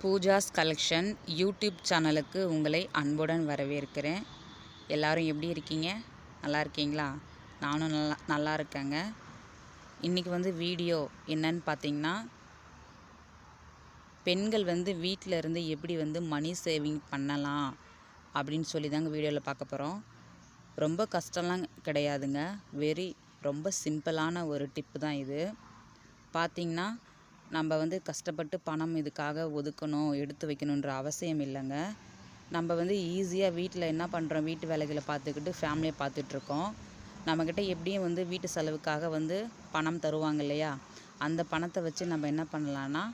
Pooja's collection YouTube சேனலுக்கு உங்களை அன்புடன் வரவேற்கிறேன். எல்லாரும் எப்படி இருக்கீங்க? நல்லா இருக்கீங்களா? நானும் நல்லா இருக்கேங்க. இன்றைக்கி வீடியோ என்னன்னு பார்த்தீங்கன்னா, பெண்கள் வீட்டில் இருந்து எப்படி மணி சேவிங் பண்ணலாம் அப்படின்னு சொல்லி தாங்க வீடியோவில் பார்க்க போகிறோம். ரொம்ப கஷ்டம்லாம் கிடையாதுங்க. ரொம்ப சிம்பிளான ஒரு டிப்பு தான் இது. பார்த்திங்கன்னா, நம்ம கஷ்டப்பட்டு பணம் இதுக்காக ஒதுக்கணும், எடுத்து வைக்கணுன்ற அவசியம் இல்லைங்க. நம்ம ஈஸியாக வீட்டில் என்ன பண்ணுறோம், வீட்டு வேலைகளை பார்த்துக்கிட்டு ஃபேமிலியை பார்த்துட்ருக்கோம். நம்மக்கிட்ட எப்படியும் வீட்டு செலவுக்காக பணம் தருவாங்க இல்லையா? அந்த பணத்தை வச்சு நம்ம என்ன பண்ணலான்னா,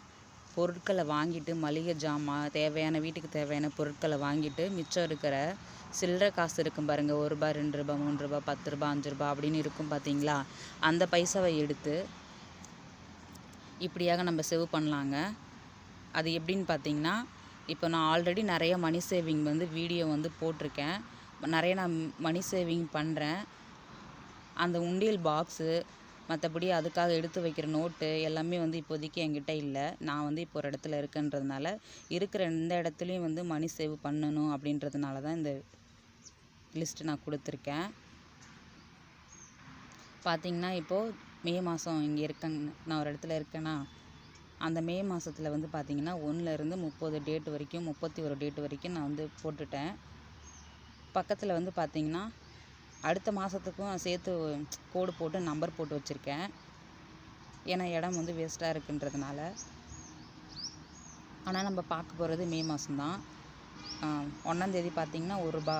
பொருட்களை வாங்கிட்டு மளிகை ஜாமான் தேவையான வீட்டுக்கு தேவையான பொருட்களை வாங்கிட்டு மிச்சம் இருக்கிற சில்லறை காசு இருக்கும் பாருங்கள், ₹1 ₹2 ₹3 ₹10 ₹5 அப்படின்னு இருக்கும் பார்த்தீங்களா? அந்த பைசாவை எடுத்து இப்படியாக நம்ம சேவ் பண்ணலாங்க. அது எப்படின்னு பார்த்தீங்கன்னா, இப்போ நான் ஆல்ரெடி நிறைய மணி சேவிங் வீடியோ போட்டிருக்கேன். நிறைய நான் மணி சேவிங் பண்ணுறேன். அந்த உண்டியல் பாக்ஸு, மற்றபடி அதுக்காக எடுத்து வைக்கிற நோட்டு எல்லாமே இப்போதைக்கு என்கிட்ட இல்லை. நான் இப்போ ஒரு இடத்துல இருக்கேன்றதுனால, இருக்கிற எந்த இடத்துலையும் மணி சேவ் பண்ணணும் அப்படின்றதுனால தான் இந்த லிஸ்ட்டு நான் கொடுத்துருக்கேன். பார்த்திங்கன்னா, இப்போது மே மாதம் இங்கே இருக்கேங்க, நான் ஒரு இடத்துல இருக்கேன்னா, அந்த மே மாதத்தில் பார்த்திங்கன்னா 1லேருந்து 30 டேட் வரைக்கும் 31 டேட் வரைக்கும் நான் போட்டுட்டேன். பக்கத்தில் பார்த்திங்கன்னா அடுத்த மாதத்துக்கும் சேர்த்து கோடு போட்டு நம்பர் போட்டு வச்சுருக்கேன். ஏன்னா இடம் வேஸ்ட்டாக இருக்குன்றதுனால. ஆனால் நம்ம பார்க்க போகிறது மே மாதம்தான். 1ஆந்தேதி பார்த்திங்கன்னா ₹1,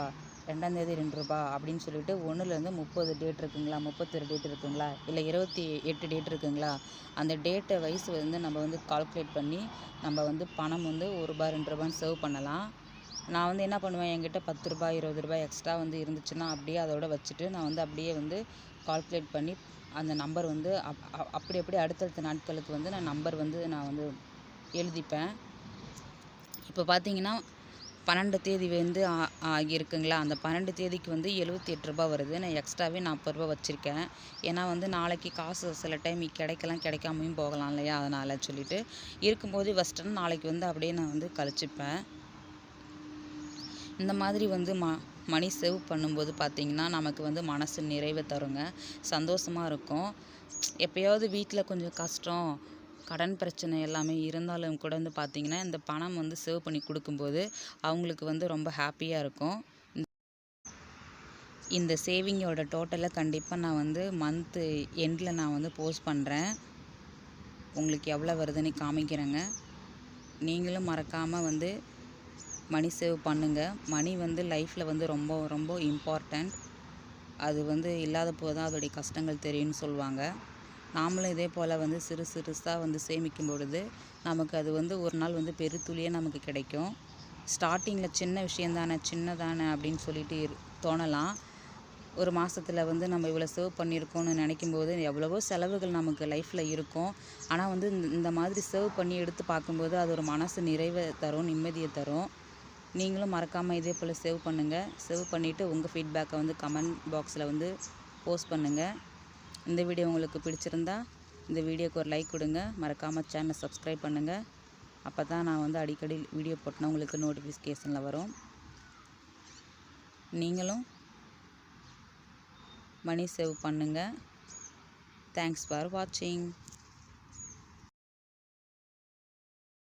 2ஆந்தேதி ₹2 அப்படின்னு சொல்லிட்டு 1லேருந்து 30 டேட் இருக்குங்களா, 31 டேட் இருக்குங்களா, இல்லை 28 டேட் இருக்குங்களா, அந்த டேட்டை வைஸ் நம்ம கால்குலேட் பண்ணி நம்ம பணம் ₹1 ₹2 சேவ் பண்ணலாம். நான் என்ன பண்ணுவேன், என்கிட்ட ₹10 ₹20 எக்ஸ்ட்ரா இருந்துச்சுன்னா அப்படியே அதோட வச்சுட்டு நான் அப்படியே கால்குலேட் பண்ணி அந்த நம்பர் அப்படி அடுத்தடுத்த நாட்களுக்கு நான் நம்பர் நான் எழுதிப்பேன். இப்போ பார்த்தீங்கன்னா 12 தேதி ஆகியிருக்குங்களா, அந்த 12 தேதிக்கு ₹78 வருது. நான் எக்ஸ்ட்ராவே ₹40 வச்சுருக்கேன். ஏன்னா நாளைக்கு காசு சில டைம் கிடைக்காமையும் போகலாம் இல்லையா? அதனால் சொல்லிவிட்டு இருக்கும்போது ஃபஸ்ட்டு நாளைக்கு அப்படியே நான் கழிச்சிப்பேன். இந்த மாதிரி மணி சேவ் பண்ணும்போது பார்த்திங்கன்னா, நமக்கு மனசு நிறைவை தருங்க, சந்தோஷமாக இருக்கும். எப்போயாவது வீட்டில் கொஞ்சம் கஷ்டம், கடன் பிரச்சனை எல்லாமே இருந்தாலும் கூட பார்த்திங்கன்னா, இந்த பணம் சேவ் பண்ணி கொடுக்கும்போது அவங்களுக்கு ரொம்ப ஹாப்பியாக இருக்கும். இந்த சேவிங்கோட டோட்டலை கண்டிப்பாக நான் மந்த்து எண்டில் நான் போஸ்ட் பண்ணுறேன். உங்களுக்கு எவ்வளோ வருதுன்னு காமிக்கிறேங்க. நீங்களும் மறக்காமல் மணி சேவ் பண்ணுங்கள். மணி லைஃப்பில் ரொம்ப ரொம்ப இம்பார்ட்டண்ட். அது இல்லாத போது தான் அதோடைய கஷ்டங்கள் தெரியும்னு சொல்லுவாங்க. நாமளும் இதே போல் சிறு சிறுசாக சேமிக்கும் பொழுது நமக்கு அது ஒரு நாள் பெருத்துளியாக நமக்கு கிடைக்கும். ஸ்டார்டிங்கில் சின்ன சின்னதானே அப்படின்னு சொல்லிட்டு தோணலாம். ஒரு மாதத்தில் நம்ம இவ்வளோ சேவ் பண்ணியிருக்கோன்னு நினைக்கும்போது எவ்வளவோ செலவுகள் நமக்கு லைஃப்பில் இருக்கும். ஆனால் இந்த மாதிரி சேவ் பண்ணி எடுத்து பார்க்கும்போது அது ஒரு மனசு நிறைவை தரும், நிம்மதியை தரும். நீங்களும் மறக்காமல் இதே போல் சேவ் பண்ணுங்கள். சேவ் பண்ணிவிட்டு உங்கள் ஃபீட்பேக்கை கமெண்ட் பாக்ஸில் போஸ்ட் பண்ணுங்கள். இந்த வீடியோ உங்களுக்கு பிடிச்சிருந்தா இந்த வீடியோக்கு ஒரு லைக் கொடுங்க. மறக்காமல் சேனலை சப்ஸ்கிரைப் பண்ணுங்கள். அப்போ தான் நான் அடிக்கடி வீடியோ போட்டோன்னா உங்களுக்கு நோட்டிஃபிகேஷனில் வரும். நீங்களும் மணி சேவ் பண்ணுங்கள். தேங்க்ஸ் ஃபார் வாட்சிங்.